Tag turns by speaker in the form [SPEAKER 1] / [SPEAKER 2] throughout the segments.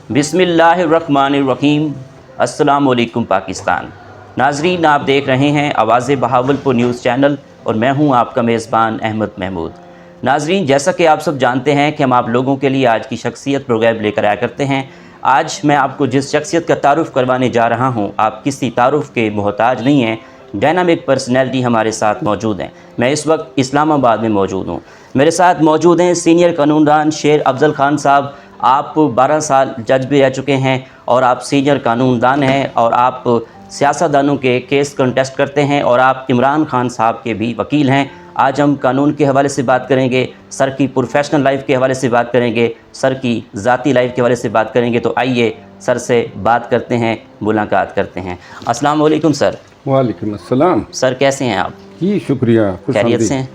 [SPEAKER 1] بسم اللہ الرحمن الرحیم۔ السلام علیکم پاکستان۔ ناظرین، آپ دیکھ رہے ہیں آواز بہاولپور نیوز چینل اور میں ہوں آپ کا میزبان احمد محمود۔ ناظرین، جیسا کہ آپ سب جانتے ہیں کہ ہم آپ لوگوں کے لیے آج کی شخصیت پروگرام لے کر آیا کرتے ہیں۔ آج میں آپ کو جس شخصیت کا تعارف کروانے جا رہا ہوں، آپ کسی تعارف کے محتاج نہیں ہیں۔ ڈائنامک پرسنالٹی ہمارے ساتھ موجود ہیں۔ میں اس وقت اسلام آباد میں موجود ہوں۔ میرے ساتھ موجود ہیں سینئر قانون دان شیر افضل خان صاحب۔ آپ 12 سال جج بھی رہ چکے ہیں اور آپ سینئر قانون دان ہیں اور آپ سیاستدانوں کے کیس کنٹیسٹ کرتے ہیں اور آپ عمران خان صاحب کے بھی وکیل ہیں۔ آج ہم قانون کے حوالے سے بات کریں گے، سر کی پروفیشنل لائف کے حوالے سے بات کریں گے، سر کی ذاتی لائف کے حوالے سے بات کریں گے۔ تو آئیے سر سے بات کرتے ہیں، ملاقات کرتے ہیں۔ السلام علیکم سر۔
[SPEAKER 2] وعلیکم السلام۔
[SPEAKER 1] سر کیسے ہیں آپ؟
[SPEAKER 2] جی شکریہ،
[SPEAKER 1] خیریت سے ہیں؟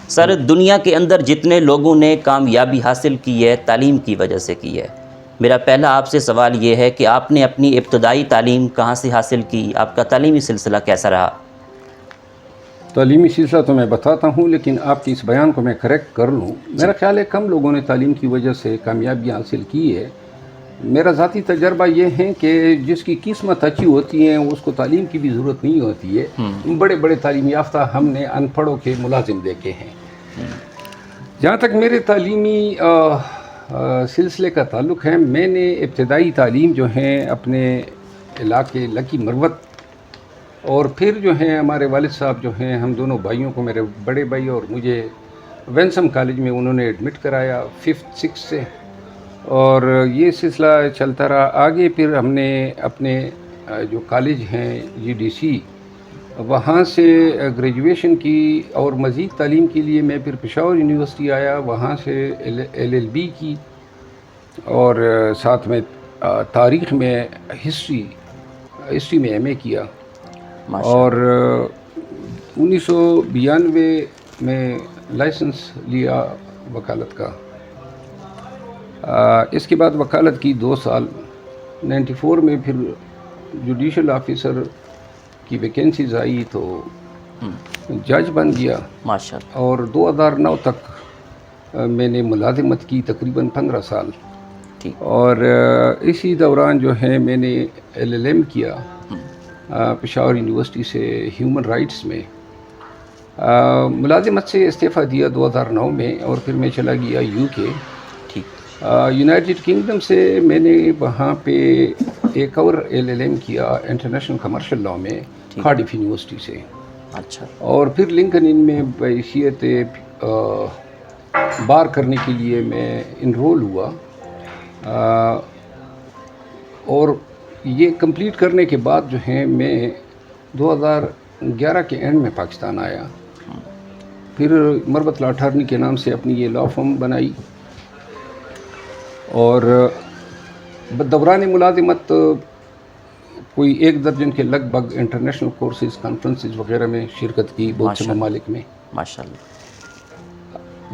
[SPEAKER 1] سر، دنیا کے اندر جتنے لوگوں نے کامیابی حاصل کی ہے تعلیم کی وجہ سے کی ہے۔ میرا پہلا آپ سے سوال یہ ہے کہ آپ نے اپنی ابتدائی تعلیم کہاں سے حاصل کی؟ آپ کا تعلیمی سلسلہ کیسا رہا؟
[SPEAKER 2] تعلیمی سلسلہ تو میں بتاتا ہوں، لیکن آپ کی اس بیان کو میں کریکٹ کر لوں۔ میرا خیال ہے کم لوگوں نے تعلیم کی وجہ سے کامیابی حاصل کی ہے۔ میرا ذاتی تجربہ یہ ہے کہ جس کی قسمت اچھی ہوتی ہے اس کو تعلیم کی بھی ضرورت نہیں ہوتی ہے۔ بڑے بڑے تعلیم یافتہ ہم نے ان پڑھوں کے ملازم دیکھے ہیں۔ جہاں تک میرے تعلیمی سلسلے کا تعلق ہے، میں نے ابتدائی تعلیم جو ہے اپنے علاقے لکی مروت، اور پھر جو ہیں ہمارے والد صاحب جو ہیں، ہم دونوں بھائیوں کو، میرے بڑے بھائی اور مجھے، وینسم کالج میں انہوں نے ایڈمٹ کرایا 5th 6th سے، اور یہ سلسلہ چلتا رہا آگے۔ پھر ہم نے اپنے جو کالج ہیں GDC، وہاں سے گریجویشن کی اور مزید تعلیم کے لیے میں پھر پشاور یونیورسٹی آیا، وہاں سے LLB کی، اور ساتھ میں تاریخ میں ہسٹری میں MA کیا، اور 1992 میں لائسنس لیا وکالت کا۔ اس کے بعد وکالت کی 2 سال، 94 میں پھر جوڈیشل آفیسر کی ویکینسیز آئی تو جج بن گیا،
[SPEAKER 1] ماشاءاللہ۔
[SPEAKER 2] اور 2009 تک میں نے ملازمت کی، تقریباً 15 سال، اور اسی دوران جو ہے میں نے LLM کیا پشاور یونیورسٹی سے ہیومن رائٹس میں۔ ملازمت سے استعفیٰ دیا 2009 میں، اور پھر میں چلا گیا UK۔ یونائٹڈ کنگڈم سے میں نے وہاں پہ ایک اور LLM کیا انٹرنیشنل کمرشل لاء میں، کارڈف یونیورسٹی سے۔
[SPEAKER 1] اچھا۔ اور
[SPEAKER 2] پھر لنکن ان میں بحیثیت بار کرنے کے لیے میں انرول ہوا، اور یہ کمپلیٹ کرنے کے بعد جو ہے میں 2011 کے اینڈ میں پاکستان آیا۔ پھر مربت لا اٹارنی کے نام سے اپنی یہ لا فرم بنائی، اور دوران ملازمت کوئی 1 درجن کے لگ بھگ انٹرنیشنل کورسز، کانفرنسز وغیرہ میں شرکت کی بہت سے ممالک میں۔
[SPEAKER 1] ماشاءاللہ۔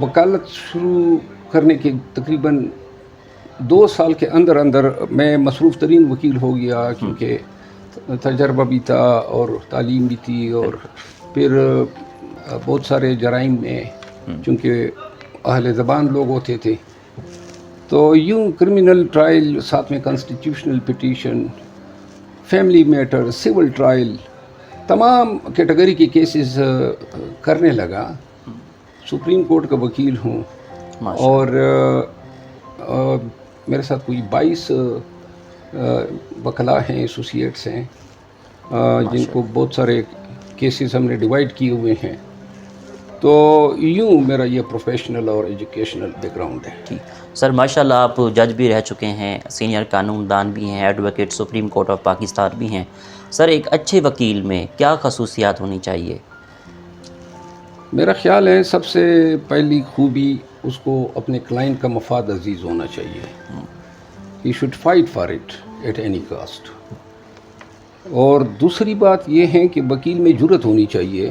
[SPEAKER 2] وکالت شروع کرنے کے تقریباً 2 سال کے اندر میں مصروف ترین وکیل ہو گیا، کیونکہ تجربہ بھی تھا اور تعلیم بھی تھی، اور پھر بہت سارے جرائم میں چونکہ اہل زبان لوگ ہوتے تھے، تو یوں کرمنل ٹرائل، ساتھ میں constitutional petition, family matter, civil trial, تمام کیٹیگری کے کیسز کرنے لگا۔ سپریم کورٹ کا وکیل ہوں، اور میرے ساتھ کوئی 22 وکلاء ہیں، ایسوسیٹس ہیں، جن کو بہت سارے کیسز ہم نے ڈیوائڈ کیے ہوئے ہیں۔ تو یوں میرا یہ پروفیشنل اور ایجوکیشنل بیک گراؤنڈ ہے۔
[SPEAKER 1] سر ماشاءاللہ، آپ جج بھی رہ چکے ہیں، سینئر قانون دان بھی ہیں، advocate supreme court of Pakistan بھی ہیں۔ سر، ایک اچھے وکیل میں کیا خصوصیات ہونی چاہیے؟
[SPEAKER 2] میرا خیال ہے سب سے پہلی خوبی اس کو اپنے کلائنٹ کا مفاد عزیز ہونا چاہیے۔ He should fight for it at any cost۔ اور دوسری بات یہ ہے کہ وکیل میں جرأت ہونی چاہیے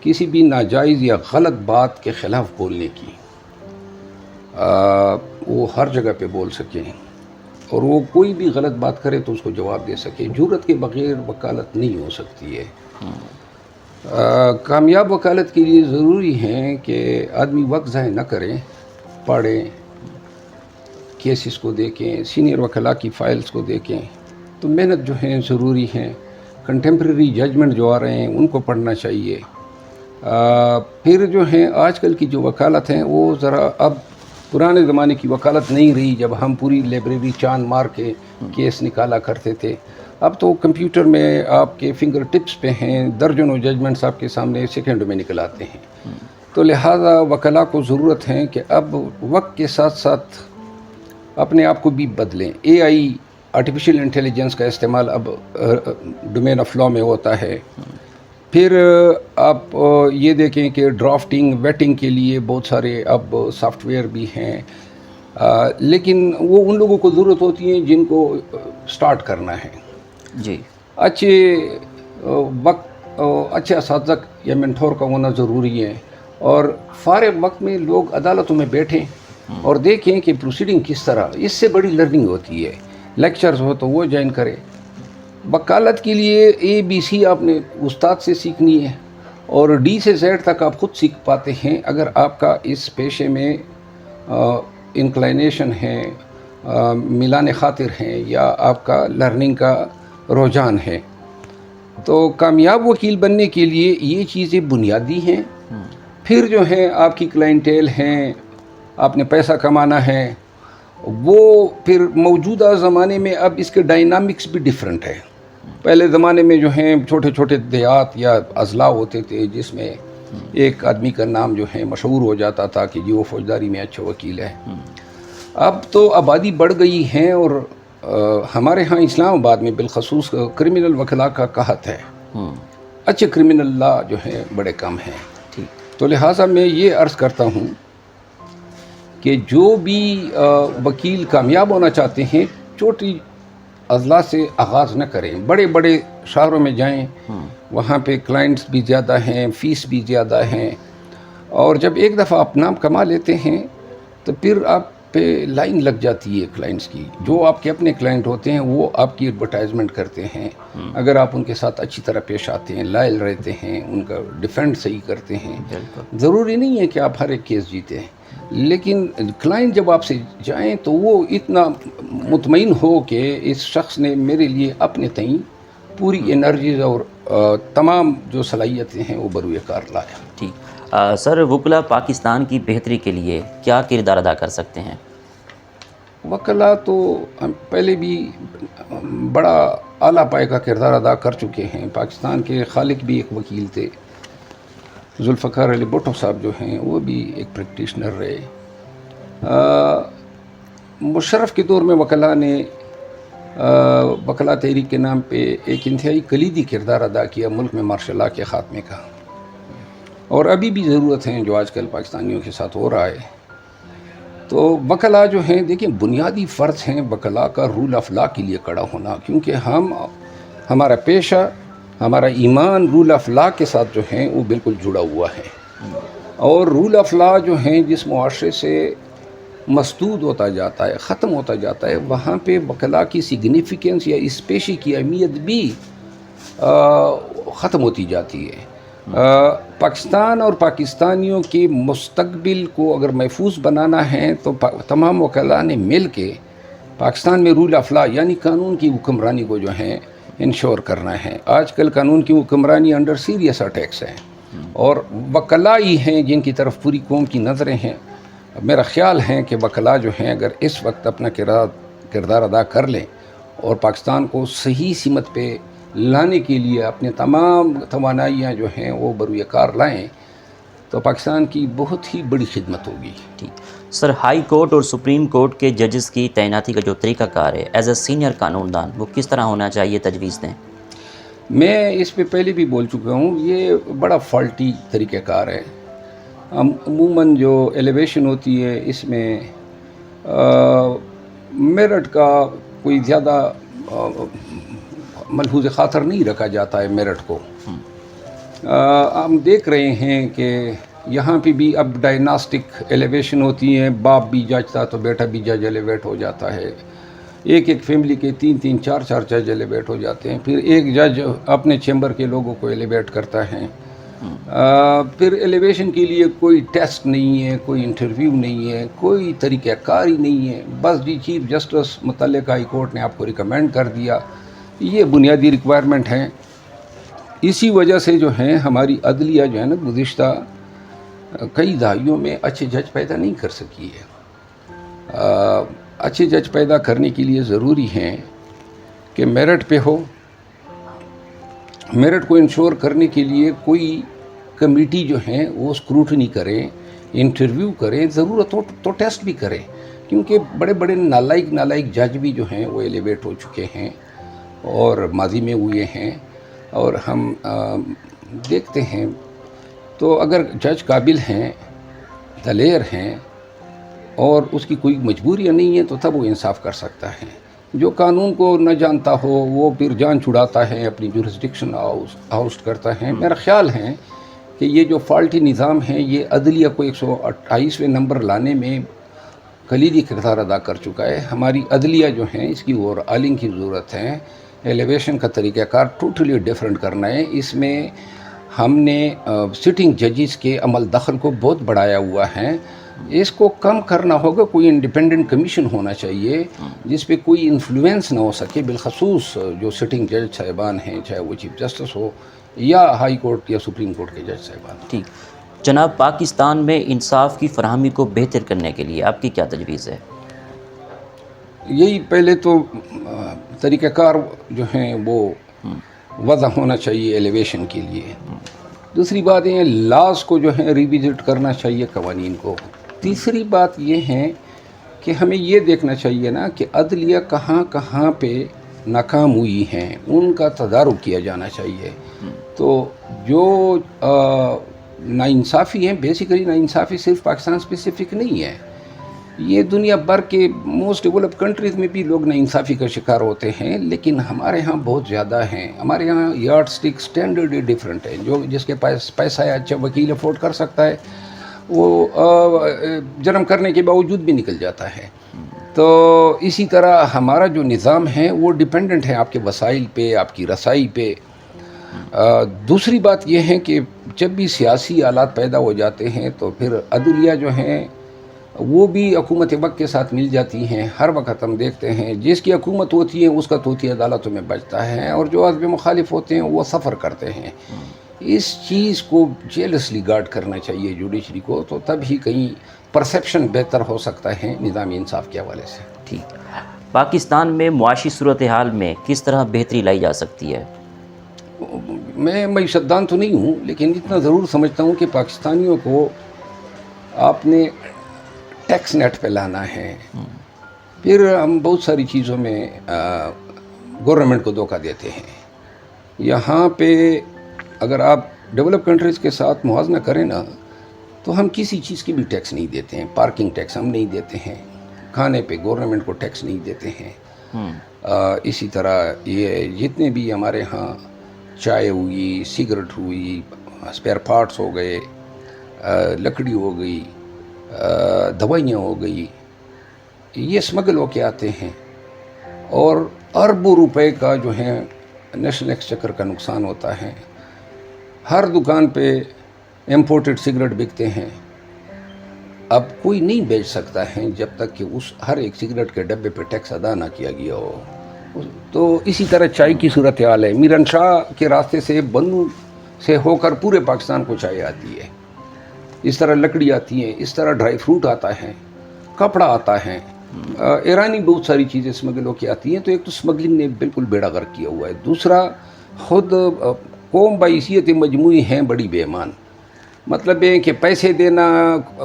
[SPEAKER 2] کسی بھی ناجائز یا غلط بات کے خلاف بولنے کی۔ وہ ہر جگہ پہ بول سکیں، اور وہ کوئی بھی غلط بات کرے تو اس کو جواب دے سکے۔ جرأت کے بغیر وکالت نہیں ہو سکتی ہے۔ کامیاب وکالت کے لیے ضروری ہے کہ آدمی وقت ضائع نہ کرے، پڑھے، کیسز کو دیکھیں، سینئر وکلاء کی فائلز کو دیکھیں تو محنت جو ہیں ضروری ہیں. کنٹمپریری ججمنٹ جو آ رہے ہیں ان کو پڑھنا چاہیے. پھر جو ہیں آج کل کی جو وکالت ہیں وہ ذرا اب پرانے زمانے کی وکالت نہیں رہی جب ہم پوری لائبریری چاند مار کے کیس نکالا کرتے تھے. اب تو کمپیوٹر میں آپ کے فنگر ٹپس پہ ہیں، درجنوں ججمنٹس آپ کے سامنے سیکنڈ میں نکل آتے ہیں. تو لہٰذا وکلاء کو ضرورت ہے کہ اب وقت کے ساتھ ساتھ اپنے آپ کو بھی بدلیں. اے آئی آرٹیفیشیل انٹیلیجنس کا استعمال اب ڈومین آف لا میں ہوتا ہے. پھر آپ یہ دیکھیں کہ ڈرافٹنگ ویٹنگ کے لیے بہت سارے اب سافٹ ویئر بھی ہیں، لیکن وہ ان لوگوں کو ضرورت ہوتی ہیں جن کو سٹارٹ کرنا ہے.
[SPEAKER 1] جی.
[SPEAKER 2] اچھے وقت اچھے اساتذہ یا مینٹور کا ہونا ضروری ہے، اور فارغ وقت میں لوگ عدالتوں میں بیٹھیں اور دیکھیں کہ پروسیڈنگ کس طرح، اس سے بڑی لرننگ ہوتی ہے. لیکچرز ہو تو وہ جوائن کرے. وکالت کے لیے اے بی سی آپ نے استاد سے سیکھنی ہے، اور ڈی سے زیڈ تک آپ خود سیکھ پاتے ہیں اگر آپ کا اس پیشے میں انکلائنیشن ہے، میلان خاطر ہیں، یا آپ کا لرننگ کا رجحان ہے. تو کامیاب وکیل بننے کے لیے یہ چیزیں بنیادی ہیں. پھر جو ہیں آپ کی کلائنٹیل ہیں، آپ نے پیسہ کمانا ہے، وہ پھر موجودہ زمانے میں اب اس کے ڈائنامکس بھی ڈیفرنٹ ہے. پہلے زمانے میں جو ہیں چھوٹے چھوٹے دیہات یا اضلاع ہوتے تھے جس میں ایک آدمی کا نام جو ہے مشہور ہو جاتا تھا کہ جی وہ فوجداری میں اچھا وکیل ہے. اب تو آبادی بڑھ گئی ہے، اور ہمارے ہاں اسلام آباد میں بالخصوص کرمنل وکلاء کا قحط ہے. اچھے کرمنل لا جو ہیں بڑے کم ہیں. تو لہٰذا میں یہ عرض کرتا ہوں کہ جو بھی وکیل کامیاب ہونا چاہتے ہیں چھوٹی اضلاع سے آغاز نہ کریں، بڑے بڑے شہروں میں جائیں، وہاں پہ کلائنٹس بھی زیادہ ہیں، فیس بھی زیادہ ہیں، اور جب ایک دفعہ آپ نام کما لیتے ہیں تو پھر آپ پہ لائن لگ جاتی ہے کلائنٹس کی. جو آپ کے اپنے کلائنٹ ہوتے ہیں وہ آپ کی ایڈورٹائزمنٹ کرتے ہیں. اگر آپ ان کے ساتھ اچھی طرح پیش آتے ہیں، لائل رہتے ہیں، ان کا ڈیفینڈ صحیح کرتے ہیں، ضروری نہیں ہے کہ آپ ہر ایک کیس جیتے ہیں، لیکن کلائنٹ جب آپ سے جائیں تو وہ اتنا مطمئن ہو کہ اس شخص نے میرے لیے اپنے تئیں پوری انرجیز اور تمام جو صلاحیتیں ہیں وہ بروئے کار لایا.
[SPEAKER 1] ٹھیک. سر، وکلاء پاکستان کی بہتری کے لیے کیا کردار ادا کر سکتے ہیں؟
[SPEAKER 2] وکلاء تو پہلے بھی بڑا اعلیٰ پائے کا کردار ادا کر چکے ہیں. پاکستان کے خالق بھی ایک وکیل تھے، ذوالفقار علی بھٹو صاحب جو ہیں وہ بھی ایک پریکٹیشنر رہے. مشرف کے دور میں وکلاء نے وکلاء تحریک کے نام پہ ایک انتہائی کلیدی کردار ادا کیا ملک میں مارشل لا کے خاتمے کا، اور ابھی بھی ضرورت ہے جو آج کل پاکستانیوں کے ساتھ ہو رہا ہے. تو وکلاء جو ہیں دیکھیں بنیادی فرض ہیں وکلاء کا رول آف لا کے لیے کڑا ہونا، کیونکہ ہمارا پیشہ، ہمارا ایمان رول آف لا کے ساتھ جو ہیں وہ بالکل جڑا ہوا ہے. اور رول آف لا جو ہیں جس معاشرے سے مسدود ہوتا جاتا ہے، ختم ہوتا جاتا ہے، وہاں پہ وکلاء کی سگنیفیکنس یا اس پیشے کی اہمیت بھی ختم ہوتی جاتی ہے. پاکستان اور پاکستانیوں کے مستقبل کو اگر محفوظ بنانا ہے تو تمام وکلاء نے مل کے پاکستان میں رول آف لا یعنی قانون کی حکمرانی کو جو ہے انشور کرنا ہے. آج کل قانون کی حکمرانی انڈر سیریس اٹیکس ہے، اور وکلاء ہی ہیں جن کی طرف پوری قوم کی نظریں ہیں. میرا خیال ہے کہ وکلاء جو ہیں اگر اس وقت اپنا کردار ادا کر لیں اور پاکستان کو صحیح سمت پہ لانے کے لیے اپنے تمام توانائیاں جو ہیں وہ بروئے کار لائیں تو پاکستان کی بہت ہی بڑی خدمت ہوگی.
[SPEAKER 1] ٹھیک. سر، ہائی کورٹ اور سپریم کورٹ کے ججز کی تعیناتی کا جو طریقہ کار ہے ایز اے سینئر قانون دان وہ کس طرح ہونا چاہیے، تجویز دیں؟
[SPEAKER 2] میں اس پہ پہلے بھی بول چکا ہوں، یہ بڑا فالٹی طریقہ کار ہے. عموماً جو ایلیویشن ہوتی ہے اس میں میرٹ کا کوئی زیادہ ملحوظ خاطر نہیں رکھا جاتا ہے میرٹ کو. ہم دیکھ رہے ہیں کہ یہاں پہ بھی اب ڈائناسٹک ایلیویشن ہوتی ہیں، باپ بھی جج تھا تو بیٹا بھی جج ایلیویٹ ہو جاتا ہے. ایک فیملی کے 3 4 جج ایلیویٹ ہو جاتے ہیں. پھر ایک جج اپنے چیمبر کے لوگوں کو ایلیویٹ کرتا ہے. پھر ایلیویشن کے لیے کوئی ٹیسٹ نہیں ہے، کوئی انٹرویو نہیں ہے، کوئی طریقہ کار ہی نہیں ہے، بس جی چیف جسٹس متعلقہ ہائی کورٹ نے آپ کو ریکمینڈ کر دیا، یہ بنیادی ریکوائرمنٹ ہیں۔ اسی وجہ سے جو ہیں ہماری عدلیہ جو ہے نا گزشتہ کئی دہائیوں میں اچھے جج پیدا نہیں کر سکی ہے۔ اچھے جج پیدا کرنے کے لیے ضروری ہیں کہ میرٹ پہ ہو۔ میرٹ کو انشور کرنے کے لیے کوئی کمیٹی جو ہیں وہ اسکروٹنی کریں، انٹرویو کریں، ضرورت ہو تو ٹیسٹ بھی کریں، کیونکہ بڑے بڑے نالائق جج بھی جو ہیں وہ ایلیویٹ ہو چکے ہیں اور ماضی میں ہوئے ہیں، اور ہم دیکھتے ہیں۔ تو اگر جج قابل ہیں، دلیر ہیں اور اس کی کوئی مجبوریاں نہیں ہیں تو تب وہ انصاف کر سکتا ہے۔ جو قانون کو نہ جانتا ہو وہ پھر جان چھڑاتا ہے، اپنی جورسڈکشن آؤسٹ کرتا ہے۔ میرا خیال ہے کہ یہ جو فالٹی نظام ہے یہ عدلیہ کو 128ویں نمبر لانے میں کلیدی کردار ادا کر چکا ہے۔ ہماری عدلیہ جو ہیں اس کی اور آئلنگ کی ضرورت ہے۔ ایلیویشن کا طریقہ کار ٹوٹلی ڈیفرنٹ کرنا ہے۔ اس میں ہم نے سٹنگ ججز کے عمل دخل کو بہت بڑھایا ہوا ہے، اس کو کم کرنا ہوگا۔ کوئی انڈیپینڈنٹ کمیشن ہونا چاہیے جس پہ کوئی انفلوئنس نہ ہو سکے، بالخصوص جو سٹنگ جج صاحبان ہیں، چاہے وہ چیف جسٹس ہو یا ہائی کورٹ یا سپریم کورٹ کے جج صاحبان۔
[SPEAKER 1] ٹھیک جناب، پاکستان میں انصاف کی فراہمی کو بہتر کرنے کے لیے آپ کی کیا تجویز ہے؟
[SPEAKER 2] یہی پہلے تو طریقہ کار جو ہیں وہ وضع ہونا چاہیے ایلیویشن کے لیے۔ دوسری بات یہ لاز کو جو ہے ریویزٹ کرنا چاہیے، قوانین کو۔ تیسری بات یہ ہے کہ ہمیں یہ دیکھنا چاہیے نا کہ عدلیہ کہاں کہاں پہ ناکام ہوئی ہیں، ان کا تدارک کیا جانا چاہیے۔ تو جو ناانصافی ہیں، بیسیکلی ناانصافی صرف پاکستان اسپیسیفک نہیں ہے، یہ دنیا بھر کے موسٹ ڈیولپ کنٹریز میں بھی لوگ ناانصافی کا شکار ہوتے ہیں، لیکن ہمارے ہاں بہت زیادہ ہیں۔ ہمارے ہاں یارڈ سٹک سٹینڈرڈ ہی ڈیفرنٹ ہے۔ جو جس کے پاس پیسہ ہے، اچھا وکیل افورڈ کر سکتا ہے، وہ جرم کرنے کے باوجود بھی نکل جاتا ہے۔ تو اسی طرح ہمارا جو نظام ہے وہ ڈیپینڈنٹ ہے آپ کے وسائل پہ، آپ کی رسائی پہ۔ دوسری بات یہ ہے کہ جب بھی سیاسی حالات پیدا ہو جاتے ہیں تو پھر عدلیہ جو ہیں وہ بھی حکومت وقت کے ساتھ مل جاتی ہیں۔ ہر وقت ہم دیکھتے ہیں جس کی حکومت ہوتی ہے اس کا توتی عدالتوں میں بچتا ہے، اور جو حزب مخالف ہوتے ہیں وہ سفر کرتے ہیں۔ اس چیز کو جیلسلی گارڈ کرنا چاہیے جوڈیشری کو، تو تب ہی کہیں پرسیپشن بہتر ہو سکتا ہے نظام انصاف کے حوالے سے۔
[SPEAKER 1] ٹھیک، پاکستان میں معاشی صورتحال میں کس طرح بہتری لائی جا سکتی ہے؟
[SPEAKER 2] میں معیشت دان تو نہیں ہوں، لیکن اتنا ضرور سمجھتا ہوں کہ پاکستانیوں کو آپ نے ٹیکس نیٹ پہ لانا ہے۔ پھر ہم بہت ساری چیزوں میں گورنمنٹ کو دھوکہ دیتے ہیں۔ یہاں پہ اگر آپ ڈیولپ کنٹریز کے ساتھ موازنہ کریں نا تو ہم کسی چیز کی بھی ٹیکس نہیں دیتے ہیں۔ پارکنگ ٹیکس ہم نہیں دیتے ہیں، کھانے پہ گورنمنٹ کو ٹیکس نہیں دیتے ہیں۔ اسی طرح یہ جتنے بھی ہمارے ہاں چائے ہوئی، سگریٹ ہوئی، اسپیئر پارٹس ہو گئے، لکڑی ہو گئی، دوائیاں ہو گئی، یہ اسمگل ہو کے آتے ہیں، اور اربوں روپے کا جو ہے نیشنل ایکسچیکر کا نقصان ہوتا ہے۔ ہر دکان پہ امپورٹڈ سگریٹ بکتے ہیں۔ اب کوئی نہیں بیچ سکتا ہے جب تک کہ اس ہر ایک سگریٹ کے ڈبے پہ ٹیکس ادا نہ کیا گیا ہو۔ تو اسی طرح چائے کی صورتحال ہے۔ میرن شاہ کے راستے سے بنو سے ہو کر پورے پاکستان کو چائے آتی ہے، اس طرح لکڑی آتی ہے، اس طرح ڈرائی فروٹ آتا ہے، کپڑا آتا ہے، ایرانی بہت ساری چیزیں اسمگل ہو کے آتی ہیں۔ تو ایک تو اسمگلنگ نے بالکل بیڑا غرق کیا ہوا ہے، دوسرا خود قوم بحیثیت مجموعی ہیں بڑی بے ایمان۔ مطلب ہے کہ پیسے دینا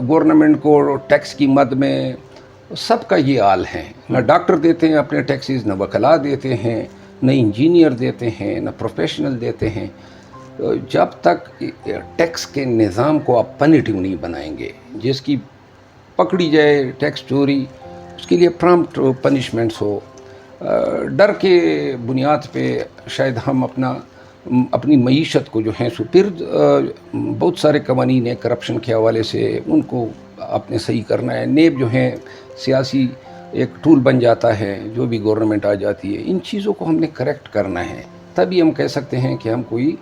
[SPEAKER 2] گورنمنٹ کو ٹیکس کی مد میں، سب کا یہ حال ہے۔ نہ ڈاکٹر دیتے ہیں اپنے ٹیکسز، نہ وکلاء دیتے ہیں، نہ انجینئر دیتے ہیں، نہ پروفیشنل دیتے ہیں۔ جب تک ٹیکس کے نظام کو آپ پنیٹیو نہیں بنائیں گے، جس کی پکڑی جائے ٹیکس چوری، اس کے لیے پرامپٹ پنشمنٹس ہو، ڈر کے بنیاد پہ شاید ہم اپنی معیشت کو جو ہے سو پھر بہت سارے قوانین ہیں کرپشن کے حوالے سے، ان کو آپ نے صحیح کرنا ہے۔ نیب جو ہیں سیاسی ایک ٹول بن جاتا ہے، جو بھی گورنمنٹ آ جاتی ہے، ان چیزوں کو ہم نے کریکٹ کرنا ہے، تبھی ہم کہہ سکتے ہیں کہ ہم کوئی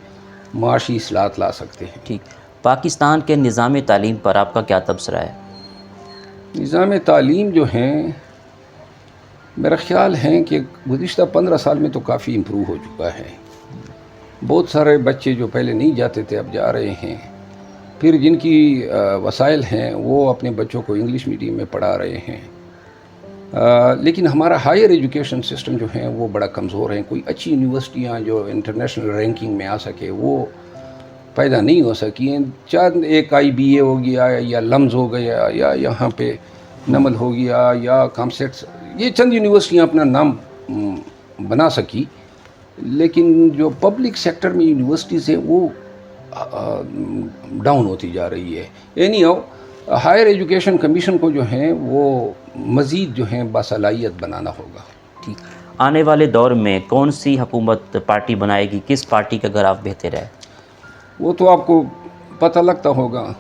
[SPEAKER 2] معاشی اصلاحات لا سکتے ہیں۔
[SPEAKER 1] ٹھیک، پاکستان کے نظام تعلیم پر آپ کا کیا تبصرہ ہے؟
[SPEAKER 2] نظام تعلیم جو ہیں میرا خیال ہے کہ گزشتہ 15 سال میں تو کافی امپروو ہو چکا ہے۔ بہت سارے بچے جو پہلے نہیں جاتے تھے اب جا رہے ہیں، پھر جن کی وسائل ہیں وہ اپنے بچوں کو انگلش میڈیم میں پڑھا رہے ہیں، لیکن ہمارا ہائر ایجوکیشن سسٹم جو ہے وہ بڑا کمزور ہے۔ کوئی اچھی یونیورسٹیاں جو انٹرنیشنل رینکنگ میں آ سکے وہ پیدا نہیں ہو سکی ہیں۔ چند ایک IBA ہو گیا یا لمز ہو گیا یا یہاں پہ نمل ہو گیا یا کامسیٹس، یہ چند یونیورسٹیاں اپنا نام بنا سکی، لیکن جو پبلک سیکٹر میں یونیورسٹیز ہیں وہ ڈاؤن ہوتی جا رہی ہے۔ اینی ہائر ایجوکیشن کمیشن کو جو ہیں وہ مزید جو ہیں باصلاحیت بنانا ہوگا۔
[SPEAKER 1] ٹھیک، آنے والے دور میں کون سی حکومت پارٹی بنائے گی؟ کس پارٹی کا گراف بہتر ہے؟
[SPEAKER 2] وہ تو آپ کو پتہ لگتا ہوگا۔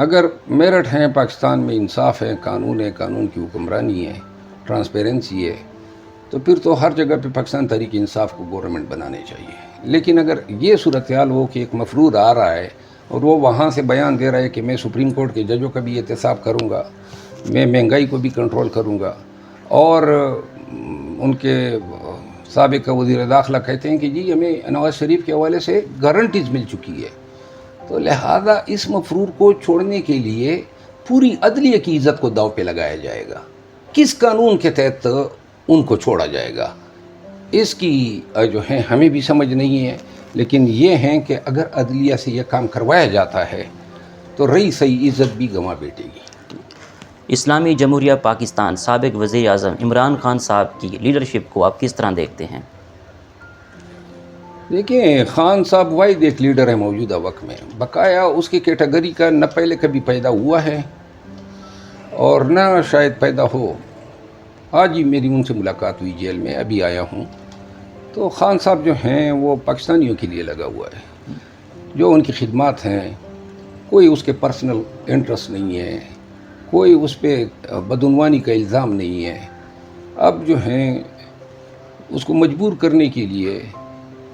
[SPEAKER 2] اگر میرٹھ ہیں پاکستان میں، انصاف ہے، قانون کی حکمرانی ہے، ٹرانسپیرنسی ہے، تو پھر تو ہر جگہ پہ پاکستان تحریک انصاف کو گورنمنٹ بنانے چاہیے۔ لیکن اگر یہ صورتحال ہو کہ ایک مفرود آ رہا ہے اور وہ وہاں سے بیان دے رہا ہے کہ میں سپریم کورٹ کے ججوں کا بھی احتساب کروں گا، میں مہنگائی کو بھی کنٹرول کروں گا، اور ان کے سابق وزیر داخلہ کہتے ہیں کہ جی ہمیں نواز شریف کے حوالے سے گارنٹیز مل چکی ہے، تو لہذا اس مفرور کو چھوڑنے کے لیے پوری عدلیہ کی عزت کو داؤ پہ لگایا جائے گا۔ کس قانون کے تحت ان کو چھوڑا جائے گا، اس کی جو ہے ہمیں بھی سمجھ نہیں ہے، لیکن یہ ہیں کہ اگر عدلیہ سے یہ کام کروایا جاتا ہے تو رہی صحیح عزت بھی گنوا بیٹھے گی۔
[SPEAKER 1] اسلامی جمہوریہ پاکستان سابق وزیر اعظم عمران خان صاحب کی لیڈرشپ کو آپ کس طرح دیکھتے ہیں؟
[SPEAKER 2] دیکھیں، خان صاحب واحد ایک لیڈر ہے موجودہ وقت میں، بقایا اس کی کیٹیگری کا نہ پہلے کبھی پیدا ہوا ہے اور نہ شاید پیدا ہو۔ آج ہی میری ان سے ملاقات ہوئی جیل میں، ابھی آیا ہوں، تو خان صاحب جو ہیں وہ پاکستانیوں کے لیے لگا ہوا ہے۔ جو ان کی خدمات ہیں، کوئی اس کے پرسنل انٹرسٹ نہیں ہے، کوئی اس پہ بدعنوانی کا الزام نہیں ہے۔ اب جو ہیں اس کو مجبور کرنے کے لیے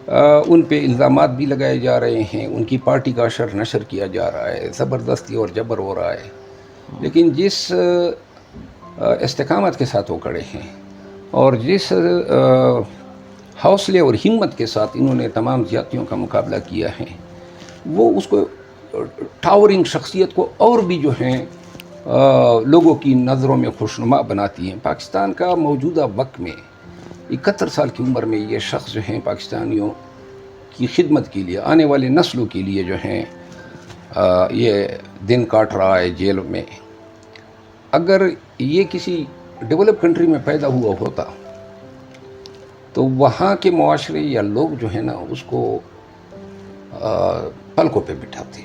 [SPEAKER 2] ان پہ الزامات بھی لگائے جا رہے ہیں، ان کی پارٹی کا اشر نشر کیا جا رہا ہے، زبردستی اور جبر ہو رہا ہے، لیکن جس استقامت کے ساتھ وہ کھڑے ہیں اور جس حوصلے اور ہمت کے ساتھ انہوں نے تمام زیادتیوں کا مقابلہ کیا ہے، وہ اس کو ٹاورنگ شخصیت کو اور بھی جو ہیں لوگوں کی نظروں میں خوشنما بناتی ہیں۔ پاکستان کا موجودہ وقت میں 71 سال کی عمر میں یہ شخص جو ہیں پاکستانیوں کی خدمت کے لیے، آنے والے نسلوں کے لیے جو ہیں یہ دن کاٹ رہا ہے جیل میں۔ اگر یہ کسی ڈیولپ کنٹری میں پیدا ہوا ہوتا تو وہاں کے معاشرے یا لوگ جو ہیں نا اس کو پلکوں پہ بٹھاتے،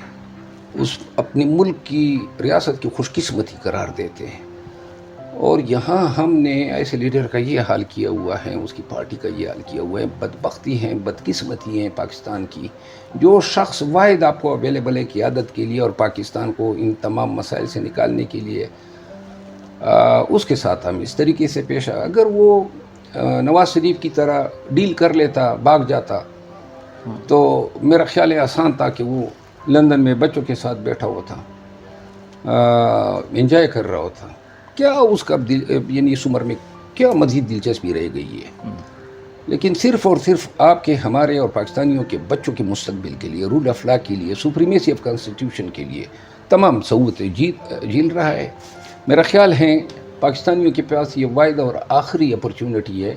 [SPEAKER 2] اس اپنے ملک کی ریاست کی خوش قسمتی قرار دیتے ہیں، اور یہاں ہم نے ایسے لیڈر کا یہ حال کیا ہوا ہے، اس کی پارٹی کا یہ حال کیا ہوا ہے۔ بدبختی ہیں، بدقسمتی ہیں پاکستان کی۔ جو شخص واحد آپ کو اویلیبل ہے قیادت کے لیے اور پاکستان کو ان تمام مسائل سے نکالنے کے لیے، اس کے ساتھ ہم اس طریقے سے پیش آئے۔ اگر وہ نواز شریف کی طرح ڈیل کر لیتا، بھاگ جاتا، تو میرا خیال ہے آسان تھا کہ وہ لندن میں بچوں کے ساتھ بیٹھا ہوا تھا، انجوائے کر رہا ہوتا۔ کیا اس کا یعنی اس عمر میں کیا مزید دلچسپی رہ گئی ہے؟ لیکن صرف اور صرف آپ کے، ہمارے اور پاکستانیوں کے بچوں کے مستقبل کے لیے، رول آف لا کے لیے، سپریمیسی آف کانسٹیٹیوشن کے لیے تمام سہولتیں جھیل رہا ہے۔ میرا خیال ہے پاکستانیوں کے پاس یہ واحد اور آخری اپرچونٹی ہے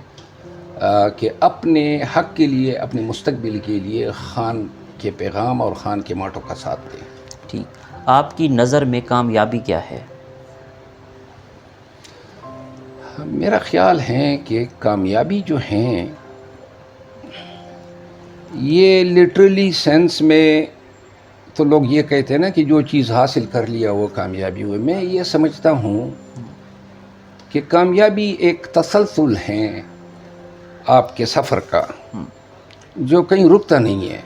[SPEAKER 2] کہ اپنے حق کے لیے، اپنے مستقبل کے لیے خان کے پیغام اور خان کے ماٹو کا ساتھ دیں۔
[SPEAKER 1] ٹھیک، آپ کی نظر میں کامیابی کیا ہے؟
[SPEAKER 2] میرا خیال ہے کہ کامیابی جو ہیں یہ لٹرلی سینس میں تو لوگ یہ کہتے ہیں نا کہ جو چیز حاصل کر لیا وہ کامیابی ہوئی۔ میں یہ سمجھتا ہوں کہ کامیابی ایک تسلسل ہے آپ کے سفر کا، جو کہیں رکتا نہیں ہے۔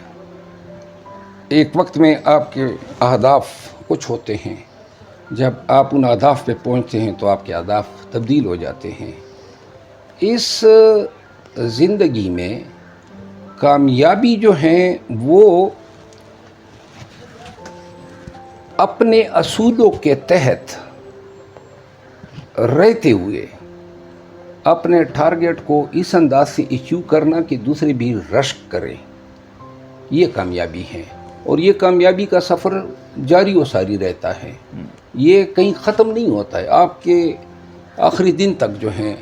[SPEAKER 2] ایک وقت میں آپ کے اہداف کچھ ہوتے ہیں، جب آپ ان اہداف پہ پہنچتے ہیں تو آپ کے اہداف تبدیل ہو جاتے ہیں۔ اس زندگی میں کامیابی جو ہیں وہ اپنے اصولوں کے تحت رہتے ہوئے اپنے ٹارگیٹ کو اس انداز سے ایچیو کرنا کہ دوسرے بھی رشک کریں، یہ کامیابی ہے۔ اور یہ کامیابی کا سفر جاری و ساری رہتا ہے، یہ کہیں ختم نہیں ہوتا ہے، آپ کے آخری دن تک جو ہیں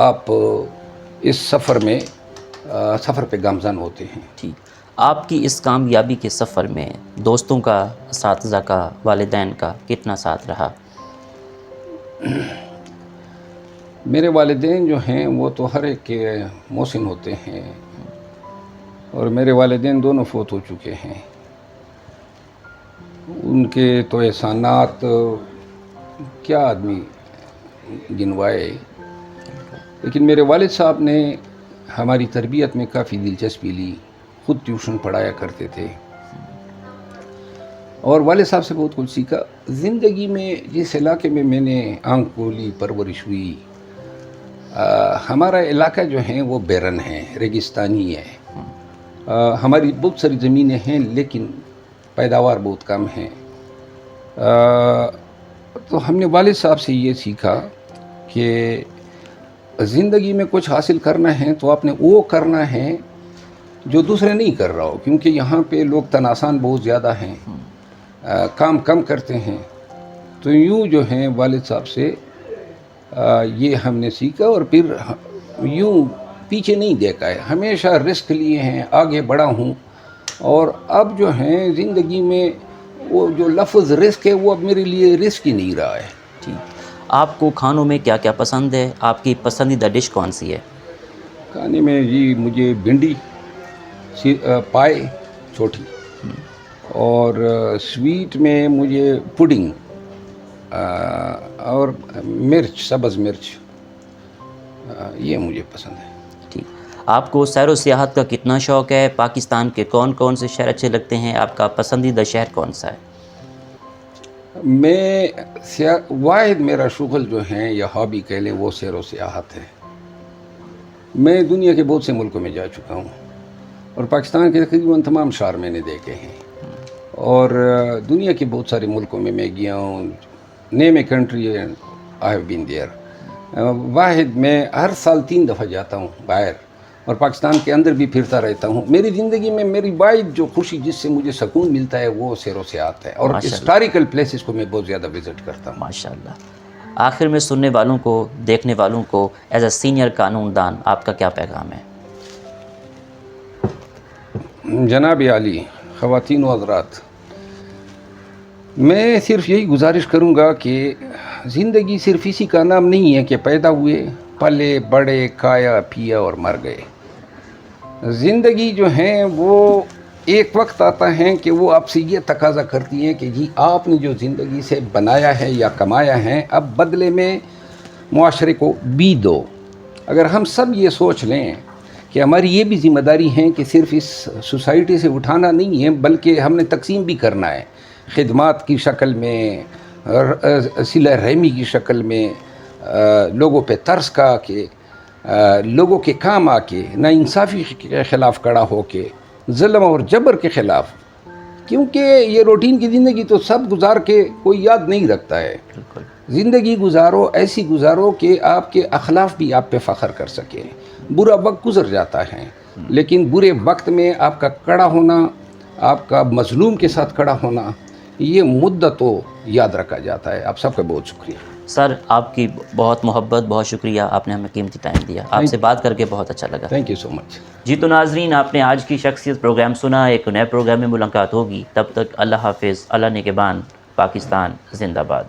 [SPEAKER 2] آپ اس سفر پہ گامزن ہوتے ہیں۔
[SPEAKER 1] ٹھیک، آپ کی اس کامیابی کے سفر میں دوستوں کا، اساتذہ کا، والدین کا کتنا ساتھ رہا؟
[SPEAKER 2] میرے والدین جو ہیں وہ تو ہر ایک کے محسن ہوتے ہیں، اور میرے والدین دونوں فوت ہو چکے ہیں۔ ان کے تو احسانات کیا آدمی گنوائے، لیکن میرے والد صاحب نے ہماری تربیت میں کافی دلچسپی لی، خود ٹیوشن پڑھایا کرتے تھے، اور والد صاحب سے بہت کچھ سیکھا۔ زندگی میں جس علاقے میں نے آنکھ کھولی، پرورش ہوئی، ہمارا علاقہ جو ہے وہ بیرن ہے، ریگستانی ہے۔ ہماری بہت ساری زمینیں ہیں لیکن پیداوار بہت کم ہے۔ تو ہم نے والد صاحب سے یہ سیکھا کہ زندگی میں کچھ حاصل کرنا ہے تو آپ نے وہ کرنا ہے جو دوسرے نہیں کر رہا ہو، کیونکہ یہاں پہ لوگ تناسان بہت زیادہ ہیں، کام کم کرتے ہیں۔ تو یوں جو ہیں والد صاحب سے یہ ہم نے سیکھا، اور پھر یوں پیچھے نہیں دیکھا ہے، ہمیشہ رسک لیے ہیں، آگے بڑھا ہوں۔ اور اب جو ہیں زندگی میں وہ جو لفظ رسک ہے وہ اب میرے لیے رسک ہی نہیں رہا ہے۔
[SPEAKER 1] ٹھیک، آپ کو کھانوں میں کیا کیا پسند ہے؟ آپ کی پسندیدہ ڈش کون سی ہے؟
[SPEAKER 2] کھانے میں جی مجھے بھنڈی پائے چھوٹی، اور سویٹ میں مجھے پڈنگ اور مرچ، سبز مرچ، یہ مجھے پسند ہے۔
[SPEAKER 1] ٹھیک، آپ کو سیر و سیاحت کا کتنا شوق ہے؟ پاکستان کے کون کون سے شہر اچھے لگتے ہیں؟ آپ کا پسندیدہ شہر کون سا ہے؟
[SPEAKER 2] میں واحد میرا شغل جو ہے یا ہابی کہہ لیں وہ سیر و سیاحت ہے۔ میں دنیا کے بہت سے ملکوں میں جا چکا ہوں، اور پاکستان کے تقریباً تمام شہر میں نے دیکھے ہیں، اور دنیا کے بہت سارے ملکوں میں گیا ہوں۔ Name a country I have been there. واحد میں ہر سال 3 دفعہ جاتا ہوں باہر، اور پاکستان کے اندر بھی پھرتا رہتا ہوں۔ میری زندگی میں میری واحد جو خوشی جس سے مجھے سکون ملتا ہے وہ سیر و سیاحت ہے، اور ہسٹوریکل پلیسز کو میں بہت زیادہ وزٹ کرتا ہوں۔
[SPEAKER 1] ماشاءاللہ۔ آخر میں سننے والوں کو، دیکھنے والوں کو ایز اے سینئر قانون دان آپ کا کیا پیغام ہے؟
[SPEAKER 2] جناب عالی، خواتین و حضرات، میں صرف یہی گزارش کروں گا کہ زندگی صرف اسی کا نام نہیں ہے کہ پیدا ہوئے، پلے بڑے، کھایا پیا اور مر گئے۔ زندگی جو ہے وہ ایک وقت آتا ہے کہ وہ آپ سے یہ تقاضا کرتی ہے کہ جی آپ نے جو زندگی سے بنایا ہے یا کمایا ہے، اب بدلے میں معاشرے کو بھی دو۔ اگر ہم سب یہ سوچ لیں کہ ہماری یہ بھی ذمہ داری ہے کہ صرف اس سوسائٹی سے اٹھانا نہیں ہے بلکہ ہم نے تقسیم بھی کرنا ہے، خدمات کی شکل میں، صلہ رحمی کی شکل میں، لوگوں پہ ترس کا کہ لوگوں کے کام آ کے، نا انصافی کے خلاف کھڑا ہو کے، ظلم اور جبر کے خلاف، کیونکہ یہ روٹین کی زندگی تو سب گزار کے کوئی یاد نہیں رکھتا ہے۔
[SPEAKER 1] بالکل،
[SPEAKER 2] زندگی گزارو، ایسی گزارو کہ آپ کے اخلاق بھی آپ پہ فخر کر سکیں۔ برا وقت گزر جاتا ہے، لیکن برے وقت میں آپ کا کھڑا ہونا، آپ کا مظلوم کے ساتھ کھڑا ہونا، یہ مدت تو یاد رکھا جاتا ہے۔ آپ سب کا بہت شکریہ
[SPEAKER 1] سر، آپ کی بہت محبت، بہت شکریہ، آپ نے ہمیں قیمتی ٹائم دیا، آپ سے بات کر کے بہت اچھا لگا۔
[SPEAKER 2] تھینک یو سو مچ۔
[SPEAKER 1] جی تو ناظرین، آپ نے آج کی شخصیت پروگرام سنا، ایک نئے پروگرام میں ملاقات ہوگی، تب تک اللہ حافظ، اللہ نگہبان، پاکستان زندہ باد۔